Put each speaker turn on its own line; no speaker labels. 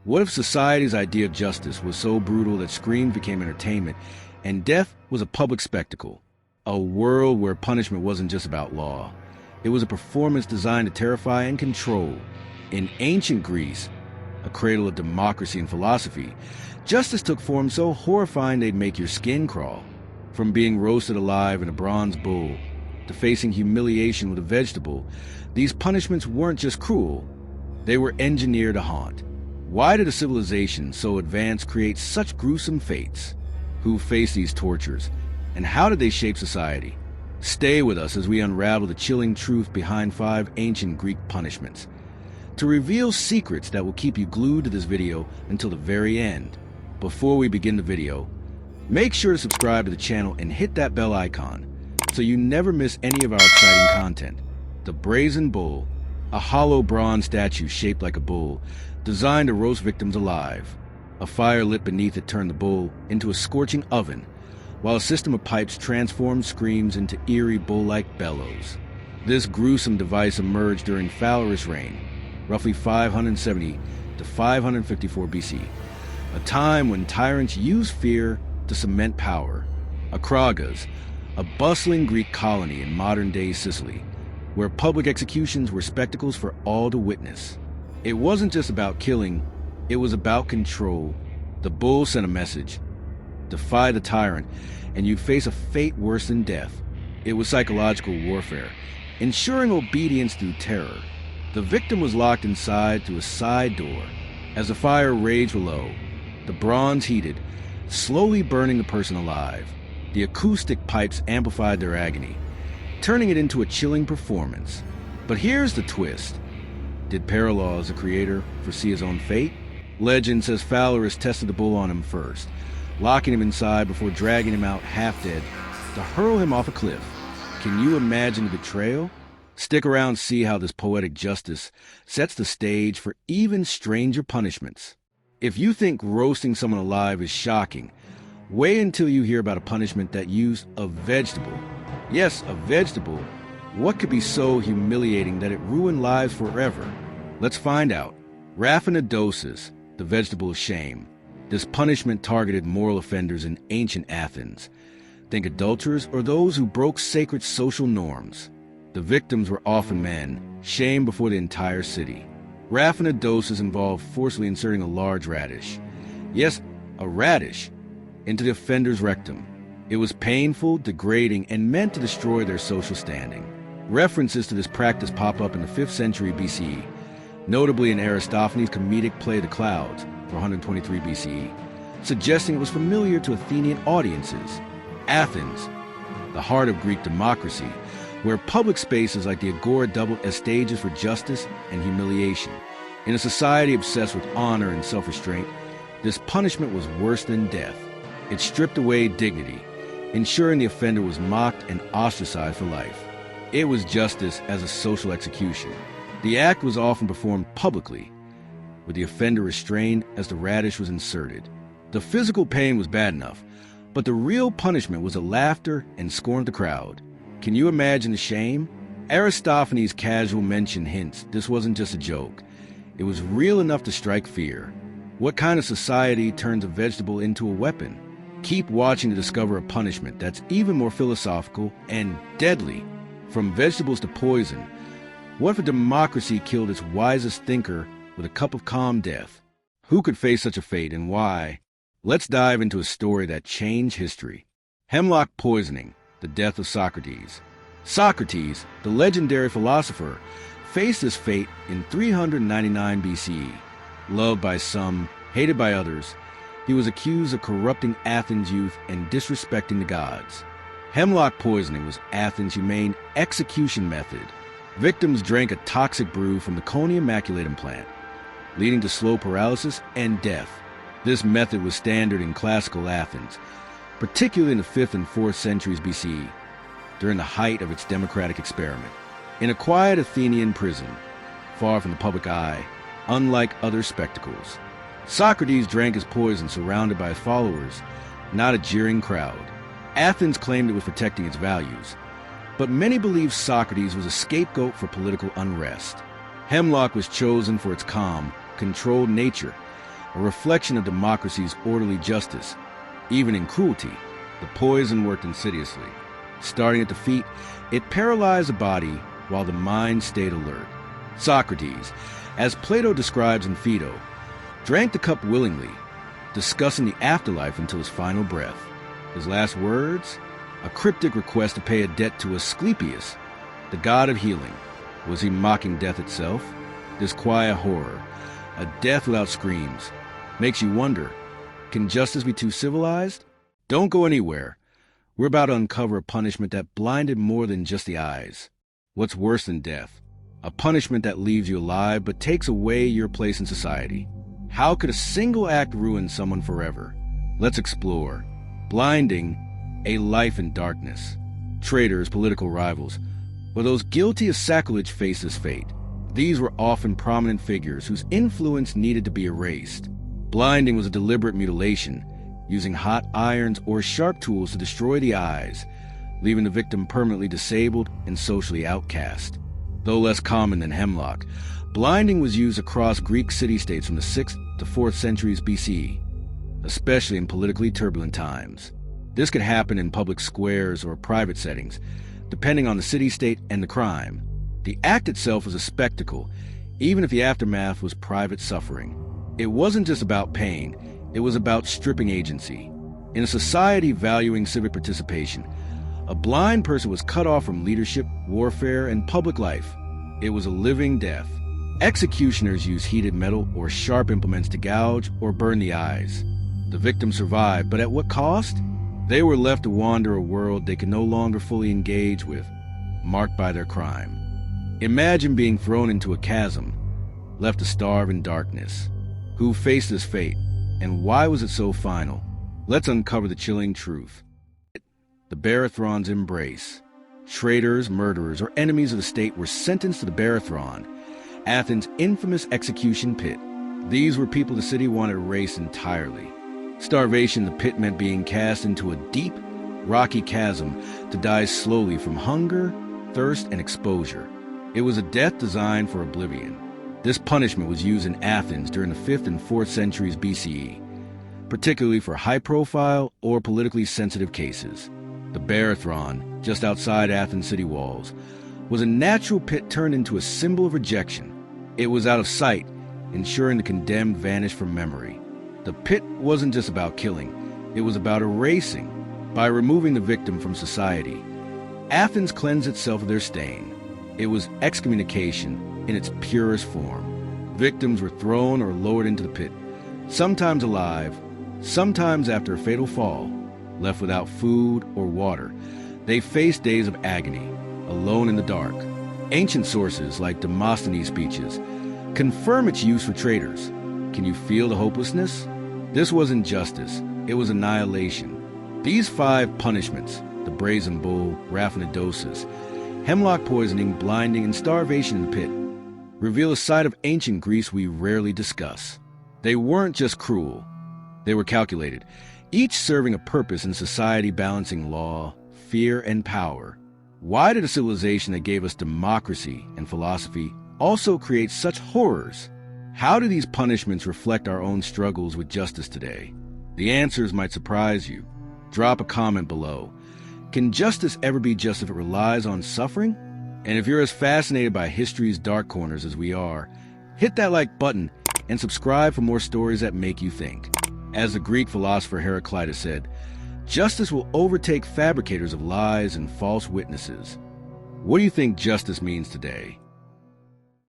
What if society's idea of justice was so brutal that screams became entertainment and death was a public spectacle? A world where punishment wasn't just about law. It was a performance designed to terrify and control. In ancient Greece, a cradle of democracy and philosophy, justice took form so horrifying they'd make your skin crawl. From being roasted alive in a bronze bull to facing humiliation with a vegetable, these punishments weren't just cruel, they were engineered to haunt. Why did a civilization so advanced create such gruesome fates? Who faced these tortures, and how did they shape society? Stay with us as we unravel the chilling truth behind 5 ancient Greek punishments, to reveal secrets that will keep you glued to this video until the very end. Before we begin the video, make sure to subscribe to the channel and hit that bell icon so you never miss any of our exciting content. The brazen bull, a hollow bronze statue shaped like a bull, designed to roast victims alive. A fire lit beneath it turned the bull into a scorching oven, while a system of pipes transformed screams into eerie bull-like bellows. This gruesome device emerged during Phalaris' reign, roughly 570 to 554 BC, a time when tyrants used fear to cement power. Akragas, a bustling Greek colony in modern-day Sicily, where public executions were spectacles for all to witness. It wasn't just about killing, it was about control. The bull sent a message: defy the tyrant, and you'd face a fate worse than death. It was psychological warfare, ensuring obedience through terror. The victim was locked inside through a side door. As the fire raged below, the bronze heated, slowly burning the person alive. The acoustic pipes amplified their agony, turning it into a chilling performance. But here's the twist. Did Paralaus, the creator, foresee his own fate? Legend says Phalaris tested the bull on him first, locking him inside before dragging him out half-dead to hurl him off a cliff. Can you imagine the betrayal? Stick around and see how this poetic justice sets the stage for even stranger punishments. If you think roasting someone alive is shocking, wait until you hear about a punishment that used a vegetable. Yes, a vegetable. What could be so humiliating that it ruined lives forever? Let's find out. Raphanidosis, the vegetable of shame. This punishment targeted moral offenders in ancient Athens. Think adulterers or those who broke sacred social norms. The victims were often men, shamed before the entire city. Raphanidosis involved forcibly inserting a large radish. Yes, a radish, into the offender's rectum. It was painful, degrading, and meant to destroy their social standing. References to this practice pop up in the 5th century BCE, notably in Aristophanes' comedic play The Clouds for 123 BCE, suggesting it was familiar to Athenian audiences. Athens, the heart of Greek democracy, where public spaces like the agora doubled as stages for justice and humiliation. In a society obsessed with honor and self-restraint, this punishment was worse than death. It stripped away dignity, ensuring the offender was mocked and ostracized for life. It was justice as a social execution. The act was often performed publicly, with the offender restrained as the radish was inserted. The physical pain was bad enough, but the real punishment was the laughter and scorn of the crowd. Can you imagine the shame? Aristophanes' casual mention hints this wasn't just a joke. It was real enough to strike fear. What kind of society turns a vegetable into a weapon? Keep watching to discover a punishment that's even more philosophical and deadly. From vegetables to poison, what if a democracy killed its wisest thinker with a cup of calm death? Who could face such a fate and why? Let's dive into a story that changed history. Hemlock poisoning, the death of Socrates. Socrates, the legendary philosopher, faced this fate in 399 BCE. Loved by some, hated by others, he was accused of corrupting Athens' youth and disrespecting the gods. Hemlock poisoning was Athens' humane execution method. Victims drank a toxic brew from the Conium maculatum plant, leading to slow paralysis and death. This method was standard in classical Athens, particularly in the 5th and 4th centuries BCE, during the height of its democratic experiment. In a quiet Athenian prison, far from the public eye, unlike other spectacles, Socrates drank his poison surrounded by his followers, not a jeering crowd. Athens claimed it was protecting its values, but many believed Socrates was a scapegoat for political unrest. Hemlock was chosen for its calm, controlled nature, a reflection of democracy's orderly justice. Even in cruelty, the poison worked insidiously. Starting at the feet, it paralyzed the body while the mind stayed alert. Socrates, as Plato describes in Phaedo, drank the cup willingly, discussing the afterlife until his final breath. His last words? A cryptic request to pay a debt to Asclepius, the god of healing. Was he mocking death itself? This quiet horror, a death without screams, makes you wonder, can justice be too civilized? Don't go anywhere. We're about to uncover a punishment that blinded more than just the eyes. What's worse than death? A punishment that leaves you alive but takes away your place in society. How could a single act ruin someone forever? Let's explore. Blinding, a life in darkness. Traitors, political rivals, or those guilty of sacrilege face this fate. These were often prominent figures whose influence needed to be erased. Blinding was a deliberate mutilation, using hot irons or sharp tools to destroy the eyes, leaving the victim permanently disabled and socially outcast. Though less common than hemlock, blinding was used across Greek city-states from the 6th to 4th centuries BCE, especially in politically turbulent times. This could happen in public squares or private settings, depending on the city-state and the crime. The act itself was a spectacle, even if the aftermath was private suffering. It wasn't just about pain, it was about stripping agency. In a society valuing civic participation, a blind person was cut off from leadership, warfare, and public life. It was a living death. Executioners used heated metal or sharp implements to gouge or burn the eyes. The victim survived, but at what cost? They were left to wander a world they could no longer fully engage with, marked by their crime. Imagine being thrown into a chasm, left to starve in darkness. Who faced this fate, and why was it so final? Let's uncover the chilling truth. The Barathron's embrace. Traitors, murderers, or enemies of the state were sentenced to the Barathron, Athens' infamous execution pit. These were people the city wanted erased entirely. Starvation in the pit meant being cast into a deep, rocky chasm to die slowly from hunger, thirst, and exposure. It was a death designed for oblivion. This punishment was used in Athens during the 5th and 4th centuries BCE, particularly for high-profile or politically sensitive cases. The Barathron, just outside Athens city walls, was a natural pit turned into a symbol of rejection. It was out of sight, ensuring the condemned vanished from memory. The pit wasn't just about killing, it was about erasing. By removing the victim from society, Athens cleansed itself of their stain. It was excommunication in its purest form. Victims were thrown or lowered into the pit, sometimes alive, sometimes after a fatal fall. Left without food or water, they faced days of agony, alone in the dark. Ancient sources, like Demosthenes' speeches, confirm its use for traitors. Can you feel the hopelessness? This wasn't justice, it was annihilation. These 5 punishments, the brazen bull, Raphanidosis, hemlock poisoning, blinding, and starvation in the pit, reveal a side of ancient Greece we rarely discuss. They weren't just cruel, they were calculated, each serving a purpose in society, balancing law, fear, and power. Why did a civilization that gave us democracy and philosophy also create such horrors? How do these punishments reflect our own struggles with justice today? The answers might surprise you. Drop a comment below. Can justice ever be just if it relies on suffering? And if you're as fascinated by history's dark corners as we are, hit that like button and subscribe for more stories that make you think. As the Greek philosopher Heraclitus said, justice will overtake fabricators of lies and false witnesses. What do you think justice means today?